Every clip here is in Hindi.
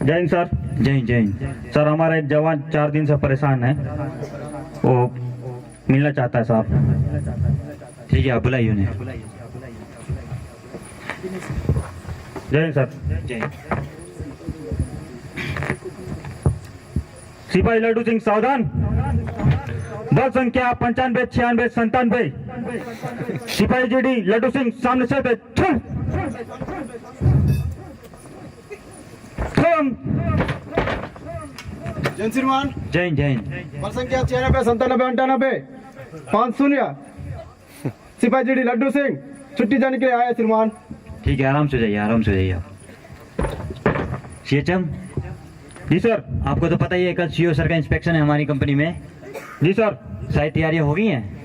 जय हिंद सर। जय हिंद, जय हिंद। सर हमारा एक जवान 4 दिन से परेशान है, वो मिलना चाहता है साहब। ठीक है, आप बुलाइए उन्हें। जय हिंद सर। जय हिंद। सिपाही लड्डू सिंह सावधान। बल संख्या 95 96 97। सिपाही जीडी लड्डू सिंह सामने से पे चल। जय श्रीमान। जय हिंद, जय हिंद। बल संख्या 96 97 98 5-0। सिपाही जीडी लड्डू सिंह छुट्टी जाने के लिए आए श्रीमान। ठीक है, आराम से जाइए, आराम से जाइए आप। सीएचएम, जी सर। आपको तो पता ही है कल सीओ सर का इंस्पेक्शन है हमारी कंपनी में। जी सर। सारी तैयारियां हो गई हैं?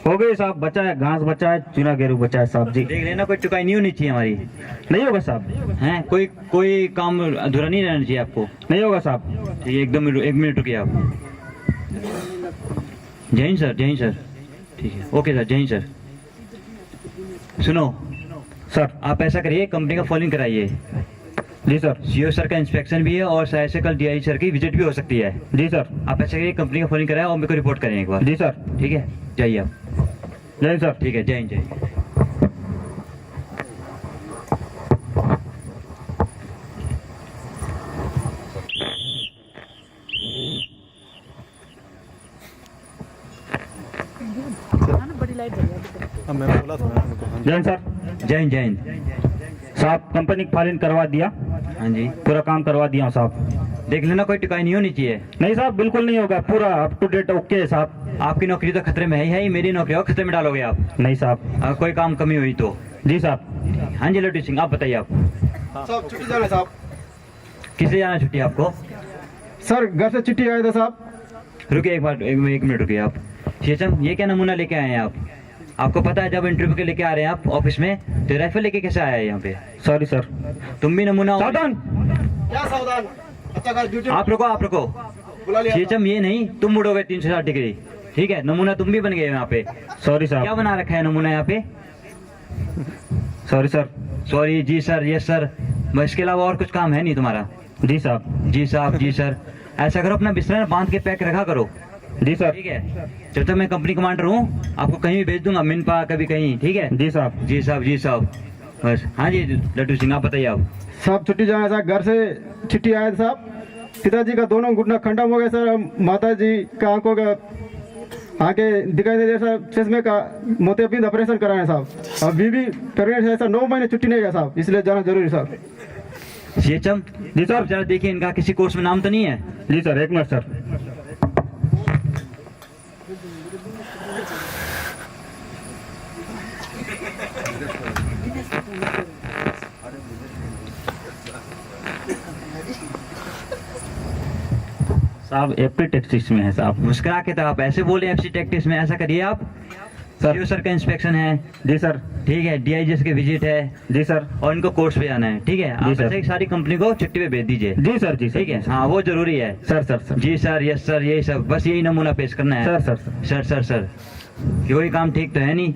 हो गई साहब, बचा है घास, बचा है चुना गेरू, बचा है साहब जी। देख लेना, कोई चुकाई नहीं होनी चाहिए हमारी। नहीं होगा साहब। हैं, कोई काम अधूरा नहीं रहना चाहिए आपको। नहीं होगा साहब। ठीक है, एकदम 1 मिनट रुकिए आप। जय हिंद सर, जय हिंद सर। ठीक है, ओके सर, जय हिंद सर। सुनो सर। आप ऐसा करिए, कंपनी का फॉलोइंग कराइए। जी सर। सीओ सर का इंस्पेक्शन भी है और शायद से कल डीआई सर की विजिट भी हो सकती है। जी सर। आप ऐसा करिए, कंपनी का फॉलोइंग कराएं और मेरे को रिपोर्ट करें एक बार। जी सर। ठीक है, जाइए आप। जय हिंद सर। ठीक है, जय हिंद, जय हिंद। मैंने बोला था उनको। जय हिंद सर। जय हिंद, जय हिंद। साहब कंपनी की फाइलिंग करवा दिया, हाँ जी, पूरा काम करवा दिया हूँ साहब। देख लेना, कोई टिकाई नहीं होनी चाहिए। नहीं साहब, बिल्कुल नहीं होगा, पूरा अप टू डेट ओके है साहब। आपकी नौकरी तो खतरे में है ही, मेरी नौकरी और खतरे में डालोगे आप नहीं साहब। अगर कोई काम कमी हुई तो। जी साहब। हाँ जी लड्डू सिंह, आप बताइए, आप साहब छुट्टी जाना है साहब। किससे जाना छुट्टी आपको? सर घर से चिट्ठी आया था साहब। रुकिए एक बार, एक मिनट रुकिए आप। सीएचएम, ये क्या नमूना लेके आए हैं आप? आपको पता है जब इंटरव्यू के लेके आ रहे हैं आप ऑफिस में, तो राइफल लेके कैसे आया है यहाँ पे? Sorry sir. तुम भी नमूना। सावधान। क्या सावधान? अच्छा कर ड्यूटी आप रुको, आप रुको। बुला लिया। सीएचएम, ये नहीं, तुम मुड़ोगे 360 डिग्री। ठीक है, नमूना तुम भी बन गए यहाँ पे। सॉरी क्या साहब। बना रखा है नमूना यहाँ पे? Sorry sir. सॉरी, जी सर, यस सर, बस इसके अलावा और कुछ काम है नहीं तुम्हारा? जी साहब। जी साहब, जी सर। ऐसा करो, अपना बिस्तर बांध के पैक रखा करो। जी सर। ठीक है, जब तक मैं कंपनी कमांडर हूँ आपको कहीं भी भेज दूंगा, मिनपा कभी कहीं। ठीक है जी साहब। जी साहब, जी साहब। बस। हाँ जी लड्डू सिंह, आप बताइए आप। साहब छुट्टी जाना है साहब। घर से चिट्ठी आया था साहब। पिताजी का दोनों घुटना खंडम हो गया सर। माता जी का आंखों का आगे दिखाई नहीं दे सर। चश्मे का मोतियाबिंद ऑपरेशन कराना साहब। अभी भी प्रेगनेंट है सर। 9 महीने छुट्टी नहीं है साहब, इसलिए जाना जरूरी साहब। सीएचएम, जी सर। आप जरा देखिए, इनका किसी कोर्स में नाम तो नहीं है? जी सर, एक मिनट सर। साहब एफपी टैक्टिक्स में है साहब। मुस्कुरा के तो आप ऐसे बोले एफसी टैक्टिक्स में। ऐसा करिए आप, सर। सीओ सर का इंस्पेक्शन है। जी सर। ठीक है, डीआईजीएस की विजिट है जी सर। और इनको कोर्स पे जाना है। ठीक है, आप सर। ऐसे ही सारी कंपनी को छुट्टी पे भेज दीजिए। जी सर। जी सर। ठीक है, हाँ वो जरूरी है। Sir sir sir. जी सर, यस सर, यही सब, बस यही नमूना पेश करना है। Sir sir sir. Sir sir sir, कोई काम ठीक तो है नहीं?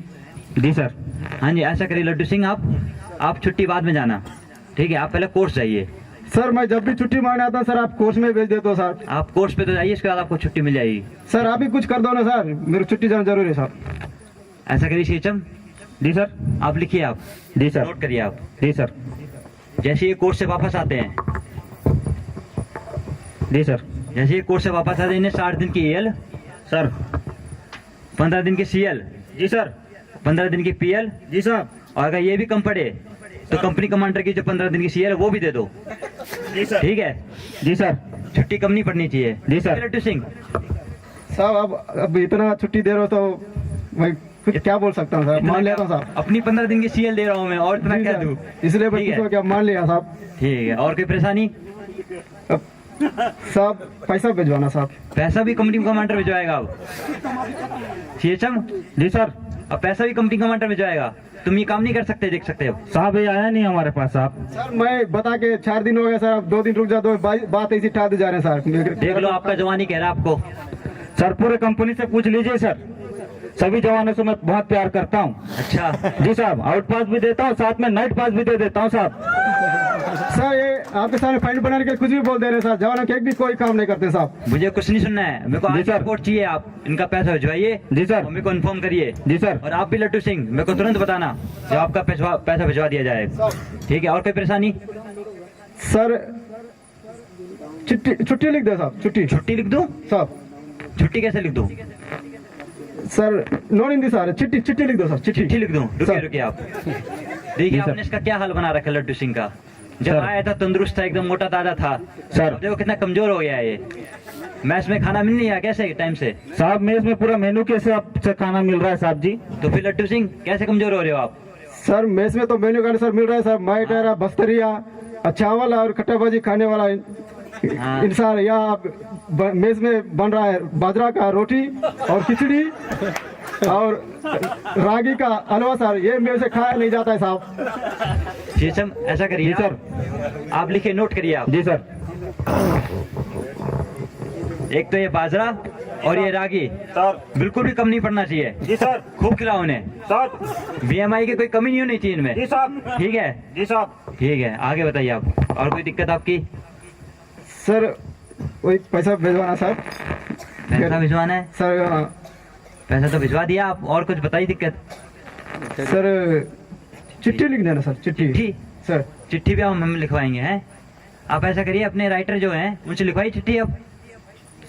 जी सर। हाँ जी, ऐसा करिए लड्डू सिंह, आप छुट्टी बाद में जाना। ठीक है, आप पहले कोर्स जाइए। सर मैं जब भी छुट्टी मांगने आता हूँ सर, आप कोर्स में भेज देते हो सर। आप कोर्स पे तो जाइए, इसके बाद आपको छुट्टी मिल जाएगी। सर आप ही कुछ कर दो ना सर, मेरी छुट्टी जाना जरूरी है सर। ऐसा करिए सीएचएम, जी सर। आप लिखिए, आप जी सर। नोट करिए आप। जी सर। जैसे ये कोर्स से वापस आते हैं, जी सर। जैसे ये कोर्स से वापस आते हैं, इन्हें 60 दिन की एल, सर। 15 दिन की सीएल, जी सर। 15 दिन की पीएल, जी साहब। और अगर ये भी कम पड़े तो कंपनी कमांडर की जो 15 दिन की सीएल है वो भी दे दो। जी सर। ठीक है, जी सर। छुट्टी कम नहीं पड़नी चाहिए। जी सर। लड्डू सिंह, साहब अब इतना छुट्टी दे रहे हो तो मैं कुछ क्या बोल सकता हूँ सर। मान लेता हूँ साहब। अपनी 15 दिन की सीएल दे रहा हूँ मैं, और इतना जी क्या सर, दूं? इसलिए मैं ठीक है। खुश हो गया, मान लिया साहब। ठीक है, और कोई परेशानी? अब साहब पैसा भिजवाना साहब। पैसा भी कंपनी कमांडर भिजवाएगा अब? सीएचएम, जी सर। अब पैसा भी कंपनी कमांडर भिजवाएगा? तुम ये काम नहीं कर सकते, देख सकते हो। साहब ये आया नहीं हमारे पास साहब। सर मैं बता के 4 दिन हो गया सर, अब 2 दिन रुक जा दो। बात ऐसी ठाते जा रहे हैं सर। देख लो, आपका जवानी कह रहा है आपको। सर पूरे कंपनी से पूछ लीजिए सर, सभी जवानों से मैं बहुत प्यार करता हूँ। अच्छा, जी साहब, आउट पास भी देता हूँ, साथ में नाइट पास भी दे देता हूँ साहब। सर ये आपके सामने फाइल बनाने के लिए कुछ भी बोल दे रहे हैं साहब। जवानों के एक भी कोई काम नहीं करते साहब। मुझे कुछ नहीं सुनना है, मेरे को जी आज सर। रिपोर्ट चाहिए। आप इनका पैसा भिजवाइए जी सर। और मेरे को इन्फॉर्म करिए। जी सर। और आप भी लट्टू सिंह मेरे को तुरंत बताना जब आपका पैसा भिजवा दिया जाए। ठीक है, और कोई परेशानी? सर छुट्टी लिख दो साहब, छुट्टी लिख दूं? साहब। छुट्टी कैसे लिख दूं? सर नॉन हिंदी सर, चिट्ठी लिख दो सर, चिट्ठी लिख दूं? रुकिए सर। रुकिए आप। देखिए जी सर। आपने इसका क्या हाल बना रखा है लड्डू सिंह का। जब सर। आया था तंदुरुस्त था, एकदम मोटा ताजा था। सर। अब देखो कितना कमजोर हो गया है ये। मैस में खाना मिल नहीं रहा कैसे टाइम से? साहब मेज में पूरा मेनू कैसे आपसे खाना मिल रहा है साहब जी? तो फिर लड्डू सिंह कैसे कमजोर हो रहे हो आप? सर मेस में तो मेन्यू कार्ड सर मिल रहा है सर, माइट है बस्तरिया चावल और खट्टाबाजी खाने वाला हाँ। इंसान। यहाँ आप मेज में बन रहा है बाजरा का रोटी और खिचड़ी और रागी का हलवा सर, ये मेरे से खाया नहीं जाता है साहब। शीशम ऐसा करिए जी सर। आप लिखिए, नोट करिए आप। जी सर। एक तो ये बाजरा और ये रागी सर। बिल्कुल भी कम नहीं पड़ना चाहिए। जी सर। खूब खिलाओ उन्हें। सर। बीएमआई की कोई कमी नहीं होनी चाहिए इनमें। जी साहब। ठीक है, जी साहब। ठीक है, आगे बताइए आप। और कोई दिक्कत आपकी? सर वही पैसा भिजवाना सर। पैसा भिजवाना है? सर पैसा तो भिजवा दिया आप, और कुछ बताइए दिक्कत। सर चिट्ठी लिख देना सर, चिट्ठी चिट्ठी? सर। चिट्ठी भी हम लिखवाएंगे हैं। आप ऐसा करिए, अपने राइटर जो हैं उनसे लिखवाइए चिट्ठी। अब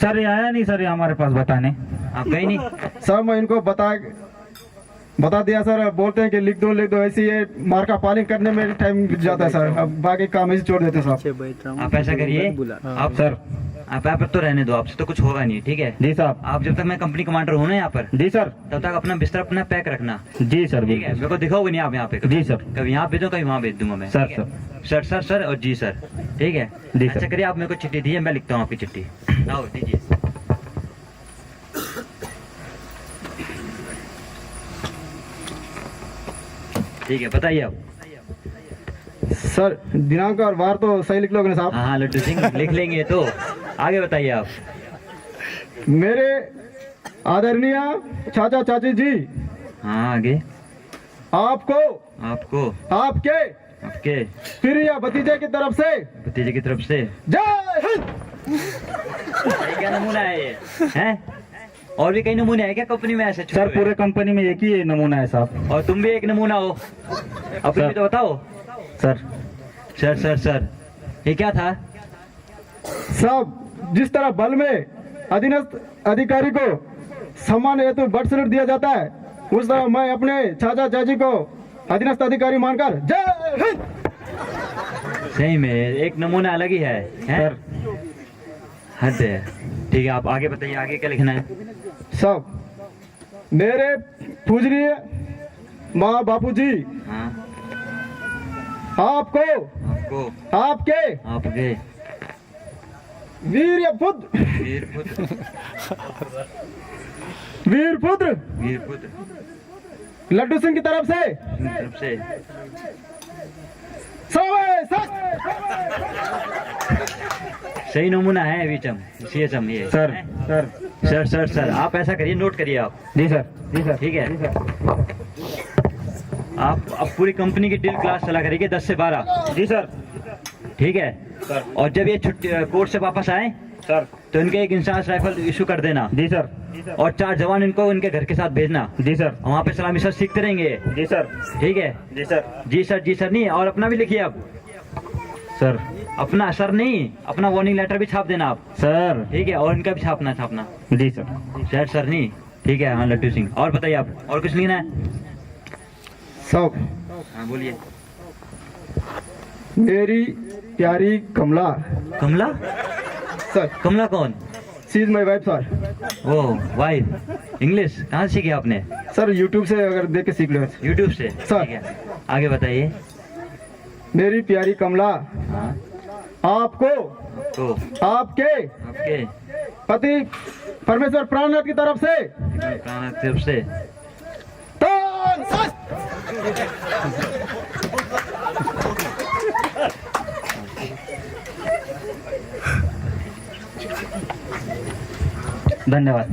सर ये आया नहीं सर, ये हमारे पास बताने। आप गए नहीं? सर मैं इनको बता दिया सर, बोलते हैं कि लिख दो ऐसे ये मार्का पालिंग करने में टाइम जाता है सर, अब बाकी काम ऐसे छोड़ देते हैं साहब। आप ऐसा करिए, आप सर। आप यहाँ पर तो रहने दो, आपसे तो कुछ होगा नहीं। ठीक है जी साहब। आप जब तक मैं कंपनी कमांडर हूँ ना यहाँ पर, जी सर। तब तक अपना बिस्तर अपना पैक रखना। जी सर। ठीक है, मेरे को दिखाओगे नहीं आप यहाँ पे कभी। जी सर। कभी यहाँ भेजो, कभी वहाँ भेज दूंगा मैं। सर, ठीक है? सर सर सर और जी सर। ठीक है, जी सर। अच्छा करिए, आप मेरे को चिट्ठी दीजिए, मैं लिखता हूँ आपकी चिट्ठी। आओ दीजिए। ठीक है, बताइए आप। सर दिनांक और वार तो सही लिख लोगे ना साहब? हाँ हाँ लड्डू सिंह लिख लेंगे। तो आगे बताइए आप। मेरे आदरणीय चाचा चाची जी, हाँ आगे। आपको आपको आपके आपके फिर या भतीजे की तरफ से भतीजे की तरफ से जय हिंद। ये क्या नमूना है ये? हैं? और भी कई नमूने हैं क्या कंपनी में ऐसे? सर पूरे कंपनी में एक ही नमूना है साहब। और तुम भी एक नमूना हो। अपनी भी तो बताओ। सर। सर सर सर ये क्या था? साहब जिस तरह बल में अधीनस्थ अधिकारी को सम्मान हेतु बर्ड सैल्यूट दिया जाता है, उस तरह मैं अपने चाचा चाची को अधीनस्थ अधिकारी मानकर जय हिंद। सही में एक नमूना अलग ही है, हैं? सर। हद है। ठीक है, आप आगे बताइए, आगे क्या लिखना है? साहब मेरे पूजनीय माँ बापू जी, हाँ आपको आपको आपके आपके वीर पुत्र वीर पुत्र लड्डू सिंह की तरफ से तरफ से सही नमूना है वीचम सीएचएम ये। सर। हैं? सर। सर सर सर आप ऐसा करिए, नोट करिए आप। जी सर। जी सर। ठीक है, आप अब पूरी कंपनी की ड्रिल क्लास चला करेंगे 10 से 12। जी सर। ठीक है सर। और जब ये छुट्टी कोर्ट से वापस आए सर। तो इनके एक इंसास राइफल इशू कर देना। जी सर। और 4 जवान इनको इनके घर के साथ भेजना। जी सर। वहाँ पे सलामी सर सीखते रहेंगे। जी सर। ठीक है, जी सर। जी सर नहीं। और अपना भी लिखिए आप। सर। अपना सर नहीं, अपना वार्निंग लेटर भी छाप देना आप। सर। ठीक है, और इनका भी छापना। जी सर। सर नहीं। ठीक है, हाँ लड्डू सिंह। और बताइए आप, और कुछ लिखना है? सब हाँ बोलिए। मेरी प्यारी कमला कमला? सर, कमला कौन? She is my wife sir. Oh wife. English कहाँ से सीखी आपने? सर यूट्यूब से अगर देख के सीख लो। यूट्यूब से? सर। ठीक है, आगे बताइए। मेरी प्यारी कमला, हाँ आपको तो आपके आपके पति परमेश्वर प्राणनाथ की तरफ से प्राणनाथ की तरफ से तान सस। धन्यवाद।